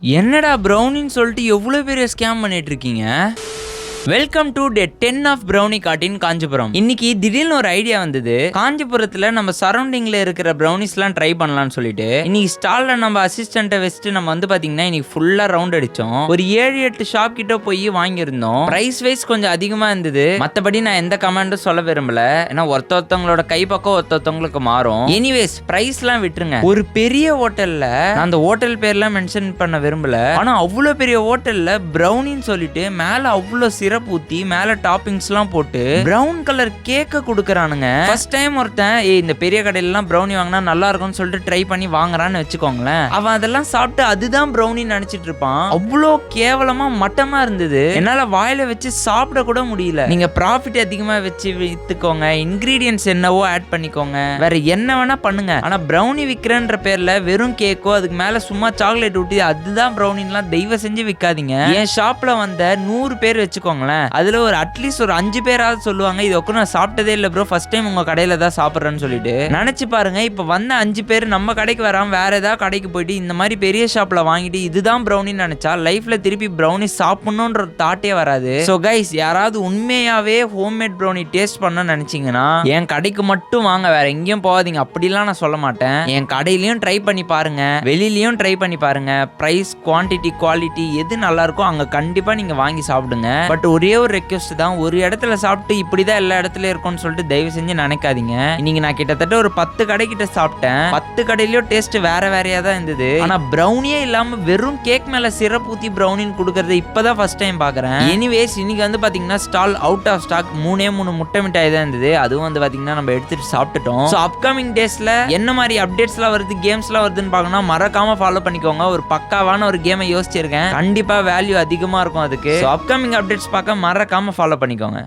என்னடா ப்ரௌனின்னு சொல்லிட்டு எவ்வளோ பெரிய ஸ்கேம் பண்ணிட்டு இருக்கீங்க? Welcome to day 10 of brownie காட்டின் காஞ்சிபுரம். இன்னைக்கு திடீர்னு ஒரு ஐடியா வந்தது. காஞ்சிபுரத்துல நம்ம சரௌண்டிங்ல இருக்கிற ப்ரௌனிஸ்லாம் ட்ரை பண்ணலாம்னு சொல்லிட்டு இன்னைக்கு ஸ்டால்ல நம்ம அசிஸ்டண்ட்டை வச்சுட்டு நம்ம வந்து பாத்தீங்கன்னா இன்னைக்கு ஃபுல்லா ரவுண்ட் அடிச்சோம். ஒரு 7-8 ஷாப் கிட்ட போய் வாங்கியிருந்தோம். பிரைஸ் வைஸ் கொஞ்சம் அதிகமா இருந்தது. மத்தபடி நான் எந்த கமெண்டும் சொல்ல விரும்பல, ஏன்னா ஒருத்தவங்களோட கைப்பக்கம் ஒருத்தவங்களுக்கு மாறும். எனிவேஸ் பிரைஸ்லாம் விட்டுருங்க. ஒரு பெரிய ஹோட்டல்ல, நான் அந்த ஹோட்டல் பேர்லாம் மென்ஷன் பண்ண விரும்பல, ஆனா அவ்வளோ பெரிய ஹோட்டல்ல ப்ரௌனின்னு சொல்லிட்டு மேல அவ்வளோ சிறப்பு ஊத்தி மேல டாப்பிங்ஸ்லாம் போட்டு பிரவுன் கலர் கேக்க குடுக்கறானுங்க. ஃபர்ஸ்ட் டைம் ஒருத்தன் இந்த பெரிய கடையில எல்லாம் ப்ரௌனி வாங்கினா நல்லா இருக்கும்னு சொல்லிட்டு ட்ரை பண்ணி வாங்குறான்னு வச்சுக்கோங்களேன். அவன் அதெல்லாம் சாப்பிட்டு அதுதான் ப்ரௌனி நினைச்சிட்டு இருப்பான். அவ்வளோ கேவலமா மட்டமா இருந்தது. என்னால வாயில வச்சு சாப்பிட கூட முடியல. நீங்க ப்ராஃபிட் அதிகமா வச்சு வித்துக்கோங்க, இன்கிரீடியன்ஸ் என்னவோ ஆட் பண்ணிக்கோங்க, வேற என்ன வேணா பண்ணுங்க. ஆனா ப்ரௌனி விக்கிறன்ற பேர்ல வெறும் கேக்கோ அதுக்கு மேல சும்மா சாக்லேட் ஊட்டி அதுதான் ப்ரௌனின்லாம் தயவு செஞ்சு விற்காதீங்க. என் ஷாப்ல வந்த 100 பேர் வச்சுக்கோங்களேன், அதுல ஒரு அட்லீஸ்ட் ஒரு 5 பேராவது சொல்லுவாங்க இது ஒக்க நான் சாப்பிட்டதே இல்ல ப்ரோ, ஃபர்ஸ்ட் டைம் உங்க கடையில தான் சாப்பிட்றேன்னு சொல்லிட்டு. நினைச்சு பாருங்க, இப்ப வந்த 5 பேர் நம்ம கடைக்கு வராம வேற ஏதாவது கடைக்கு போயிட்டு இந்த மாதிரி பெரிய ஷாப்ல வாங்கிட்டு இதுதான் ப்ரௌனின்னு நினைச்சா லைஃப்ல திருப்பி ப்ரௌனி சாப்பிடணும்ன்ற தாட்டே வராது. சோ கைஸ், யாராவது உண்மையாவே ஹோம்மேட் ப்ரௌனி டேஸ்ட் பண்ண நினைச்சீங்கன்னா என் கடைக்கு மட்டும் வாங்க, வேற எங்கேயும் போகாதீங்க. அப்படிலாம் நான் சொல்ல மாட்டேன். என் கடையிலயும் ட்ரை பண்ணி பாருங்க, வெளியிலயும் ட்ரை பண்ணி பாருங்க. பிரைஸ், குவான்டிட்டி, குவாலிட்டி எது நல்லா இருக்கோ அங்க கண்டிப்பா நீங்க வாங்கி சாப்பிடுங்க. பட் ஒரே ஒரு ரெக்வெஸ்ட் தான், ஒரு இடத்துல சாப்பிட்டு இப்படிதான் எல்லா இடத்துலயும் இருக்கும்னு சொல்லிட்டு தயவு செஞ்சு நினைக்காதீங்க. இன்னைக்கு நான் கிட்டத்தட்ட ஒரு 10 கடை கிட்ட சாப்பிட்டேன். 10 கடையிலயும் டேஸ்ட் வேற வேறையா தான் இருந்தது. ஆனா ப்ரௌனியே இல்லாம வெறும் கேக் மேல சிரப் ஊத்தி ப்ரௌனின்னு கொடுக்கறது இப்பதான் ஃபர்ஸ்ட் டைம் பாக்குறேன். எனிவேஸ், இன்னைக்கு வந்து பாத்தீங்கன்னா ஸ்டால் அவுட் ஆஃப் ஸ்டாக். 3 முட்டை மிட்டாய் தான் இருந்தது. அதுவும் வந்து பாத்தீங்கன்னா நம்ம எடுத்துட்டு சாப்பிட்டுட்டோம். ஸோ அப்கமிங் டேஸ்ல என்ன மாதிரி அப்டேட்ஸ்லாம் வருது, கேம்ஸ்லாம் வருதுன்னு பார்க்கணும், மறக்காம ஃபாலோ பண்ணிக்கோங்க. ஒரு பக்காவான ஒரு கேமை யோசிச்சிருக்கேன், கண்டிப்பா வேல்யூ அதிகமா இருக்கும் அதுக்கு. அப்கமிங் அப்டேட்ஸ் பார்க்க மறக்காம ஃபாலோ பண்ணிக்கோங்க.